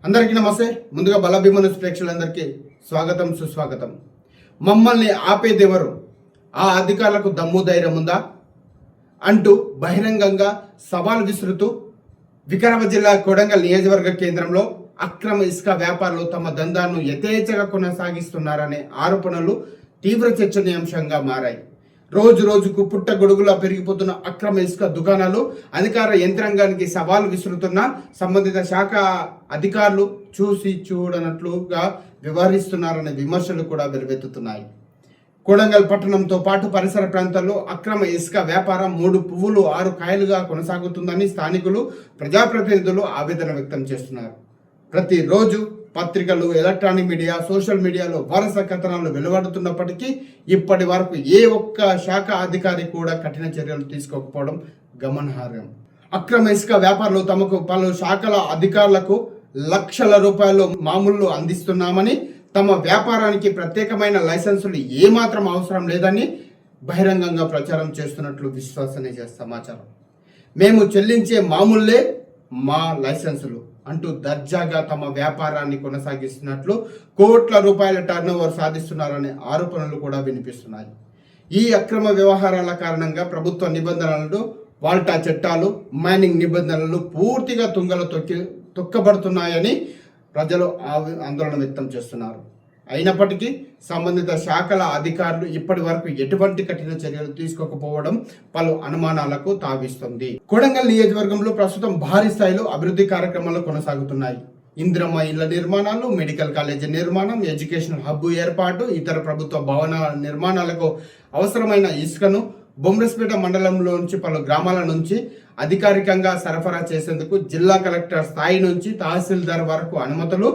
అందరికీ నమస్తే. ముందుగా బలభీమను ప్రేక్షకులందరికీ స్వాగతం సుస్వాగతం. మమ్మల్ని ఆపేదెవరు, ఆ అధికారులకు దమ్ము ధైర్యం ఉందా అంటూ బహిరంగంగా సవాల్ విసురుతూ వికారాబాద్ జిల్లా కొడంగల్ నియోజకవర్గ కేంద్రంలో అక్రమ ఇసుక వ్యాపారులు తమ దందాను యథేచ్ఛగా కొనసాగిస్తున్నారనే ఆరోపణలు తీవ్ర చర్చనీయాంశంగా మారాయి. రోజు రోజుకు పుట్టగొడుగులా పెరిగిపోతున్న అక్రమ ఇసుక దుకాణాలు అధికార యంత్రాంగానికి సవాల్ విసురుతున్న సంబంధిత శాఖ అధికారులు చూసి చూడనట్లుగా వ్యవహరిస్తున్నారనే విమర్శలు కూడా వెలువెత్తుతున్నాయి. కొడంగల్ పట్టణంతో పాటు పరిసర ప్రాంతాల్లో అక్రమ ఇసుక వ్యాపారం 3 పువ్వులు 6 కాయలుగా కొనసాగుతుందని స్థానికులు, ప్రజాప్రతినిధులు ఆవేదన వ్యక్తం చేస్తున్నారు. ప్రతిరోజు పత్రికలు, ఎలక్ట్రానిక్ మీడియా, సోషల్ మీడియాలో వరుస కథనాలు వెలువడుతున్నప్పటికీ ఇప్పటి వరకు ఏ ఒక్క శాఖ అధికారి కూడా కఠిన చర్యలు తీసుకోకపోవడం గమనార్హం. అక్రమ ఇసుక వ్యాపారులు తమకు పలు శాఖల అధికారులకు లక్షల రూపాయలు మామూలు అందిస్తున్నామని, తమ వ్యాపారానికి ప్రత్యేకమైన లైసెన్సులు ఏమాత్రం అవసరం లేదని బహిరంగంగా ప్రచారం చేస్తున్నట్లు విశ్వసనీయ సమాచారం. మేము చెల్లించే మామూలే మా లైసెన్సులు అంటూ దర్జాగా తమ వ్యాపారాన్ని కొనసాగిస్తున్నట్లు కోట్ల రూపాయల టర్నోవర్ సాధిస్తున్నారనే ఆరోపణలు కూడా వినిపిస్తున్నాయి. ఈ అక్రమ వ్యవహారాల కారణంగా ప్రభుత్వ నిబంధనలు, వాల్టా చట్టాలు, మైనింగ్ నిబంధనలు పూర్తిగా తుంగలో తొక్కబడుతున్నాయని ప్రజలు ఆందోళన వ్యక్తం చేస్తున్నారు. అయినప్పటికీ సంబంధిత శాఖల అధికారులు ఇప్పటి వరకు ఎటువంటి కఠిన చర్యలు తీసుకోకపోవడం పలు అనుమానాలకు తావిస్తుంది. కొడంగల్ నియోజకవర్గంలో ప్రస్తుతం భారీ స్థాయిలో అభివృద్ధి కార్యక్రమాలు కొనసాగుతున్నాయి. ఇందిరమ్మ ఇళ్ల నిర్మాణాలు, మెడికల్ కాలేజీ నిర్మాణం, ఎడ్యుకేషనల్ హబ్ ఏర్పాటు, ఇతర ప్రభుత్వ భవనాల నిర్మాణాలకు అవసరమైన ఇసుకను బొమ్రస్పేట మండలంలోంచి పలు గ్రామాల నుంచి అధికారికంగా సరఫరా చేసేందుకు జిల్లా కలెక్టర్ స్థాయి నుంచి తహసీల్దార్ వరకు అనుమతులు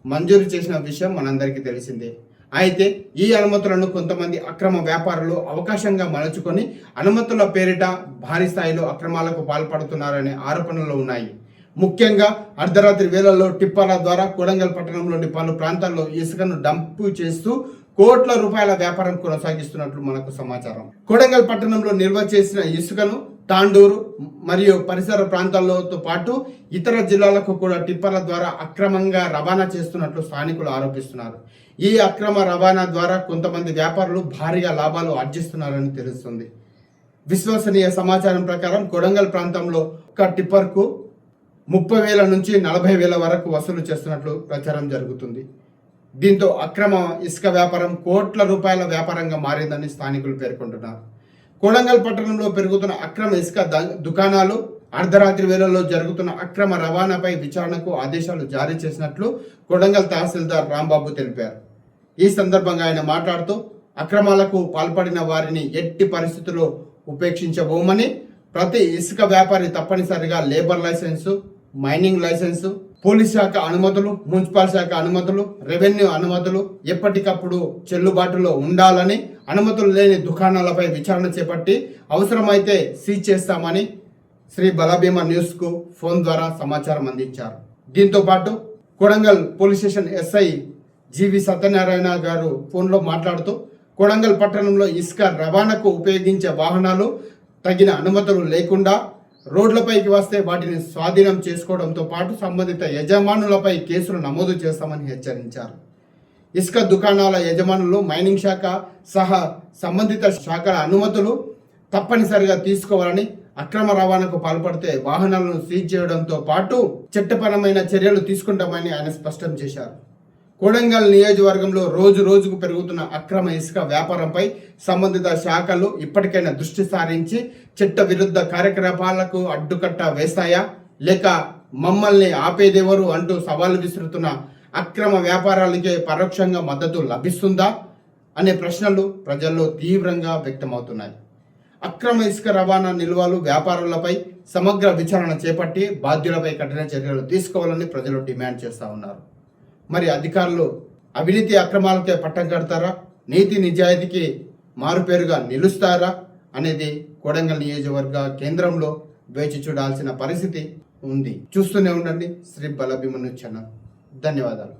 మంజూరు చేసిన విషయం మనందరికీ తెలిసిందే. అయితే ఈ అనుమతులను కొంతమంది అక్రమ వ్యాపారులు అవకాశంగా మలుచుకొని అనుమతుల పేరిట భారీ స్థాయిలో అక్రమాలకు పాల్పడుతున్నారనే ఆరోపణలు ఉన్నాయి. ముఖ్యంగా అర్ధరాత్రి వేళల్లో టిప్పర్ల ద్వారా కొడంగల్ పట్టణంలోని పలు ప్రాంతాల్లో ఇసుకను డంపు చేస్తూ కోట్ల రూపాయల వ్యాపారం కొనసాగిస్తున్నట్లు మనకు సమాచారం. కొడంగల్ పట్టణంలో నిల్వ చేసిన ఇసుకను తాండూరు మరియు పరిసర ప్రాంతాలతో పాటు ఇతర జిల్లాలకు కూడా టిప్పర్ల ద్వారా అక్రమంగా రవాణా చేస్తున్నట్లు స్థానికులు ఆరోపిస్తున్నారు. ఈ అక్రమ రవాణా ద్వారా కొంతమంది వ్యాపారులు భారీగా లాభాలు ఆర్జిస్తున్నారని తెలుస్తుంది. విశ్వసనీయ సమాచారం ప్రకారం కొడంగల్ ప్రాంతంలో ఒక టిప్పర్కు 30,000 నుంచి 40,000 వరకు వసూలు చేస్తున్నట్లు ప్రచారం జరుగుతుంది. దీంతో అక్రమ ఇసుక వ్యాపారం కోట్ల రూపాయల వ్యాపారంగా మారిందని స్థానికులు పేర్కొంటున్నారు. కొడంగల్ పట్టణంలో పెరుగుతున్న అక్రమ ఇసుక దుకాణాలు, అర్ధరాత్రి వేళల్లో జరుగుతున్న అక్రమ రవాణాపై విచారణకు ఆదేశాలు జారీ చేసినట్లు కొడంగల్ తహసీల్దార్ రాంబాబు తెలిపారు. ఈ సందర్భంగా ఆయన మాట్లాడుతూ అక్రమాలకు పాల్పడిన వారిని ఎట్టి పరిస్థితుల్లో ఉపేక్షించబోమని, ప్రతి ఇసుక వ్యాపారి తప్పనిసరిగా labour licence, mining licence, police శాఖ అనుమతులు, మున్సిపల్ శాఖ అనుమతులు, రెవెన్యూ అనుమతులు ఎప్పటికప్పుడు చెల్లుబాటులో ఉండాలని, అనుమతులు లేని దుకాణాలపై విచారణ చేపట్టి అవసరమైతే సీజ్ చేస్తామని శ్రీ బలభీమ న్యూస్కు ఫోన్ ద్వారా సమాచారం అందించారు. దీంతో పాటు కొడంగల్ పోలీస్ స్టేషన్ ఎస్ఐ జీవి సత్యనారాయణ గారు ఫోన్లో మాట్లాడుతూ కొడంగల్ పట్టణంలో ఇసుక రవాణాకు ఉపయోగించే వాహనాలు తగిన అనుమతులు లేకుండా రోడ్లపైకి వస్తే వాటిని స్వాధీనం చేసుకోవడంతో పాటు సంబంధిత యజమానులపై కేసులు నమోదు చేస్తామని హెచ్చరించారు. ఇసుక దుకాణాల యజమానులు మైనింగ్ శాఖ సహా సంబంధిత శాఖల అనుమతులు తప్పనిసరిగా తీసుకోవాలని, అక్రమ రవాణాకు పాల్పడితే వాహనాలను సీజ్ చేయడంతో పాటు చట్టపరమైన చర్యలు తీసుకుంటామని ఆయన స్పష్టం చేశారు. కొడంగల్ నియోజకవర్గంలో రోజు రోజుకు పెరుగుతున్న అక్రమ ఇసుక వ్యాపారంపై సంబంధిత శాఖలు ఇప్పటికైనా దృష్టి సారించి చట్ట విరుద్ధ కార్యకలాపాలకు అడ్డుకట్ట వేస్తాయా, లేక మమ్మల్ని ఆపేదెవరు అంటూ సవాలు విసురుతున్న అక్రమ వ్యాపారాలకే పరోక్షంగా మద్దతు లభిస్తుందా అనే ప్రశ్నలు ప్రజల్లో తీవ్రంగా వ్యక్తమవుతున్నాయి. అక్రమ ఇసుక రవాణా నిల్వలు వ్యాపారులపై సమగ్ర విచారణ చేపట్టి బాధ్యులపై కఠిన చర్యలు తీసుకోవాలని ప్రజలు డిమాండ్ చేస్తూ ఉన్నారు. మరి అధికారులు అవినీతి అక్రమాలకే పట్టం కడతారా, నీతి నిజాయితీకి మారుపేరుగా నిలుస్తారా అనేది కొడంగల్ నియోజకవర్గ కేంద్రంలో వేచి చూడాల్సిన పరిస్థితి ఉంది. చూస్తూనే ఉండండి శ్రీ బలభీమ న్యూస్ ఛానల్. ధన్యవాదాలు.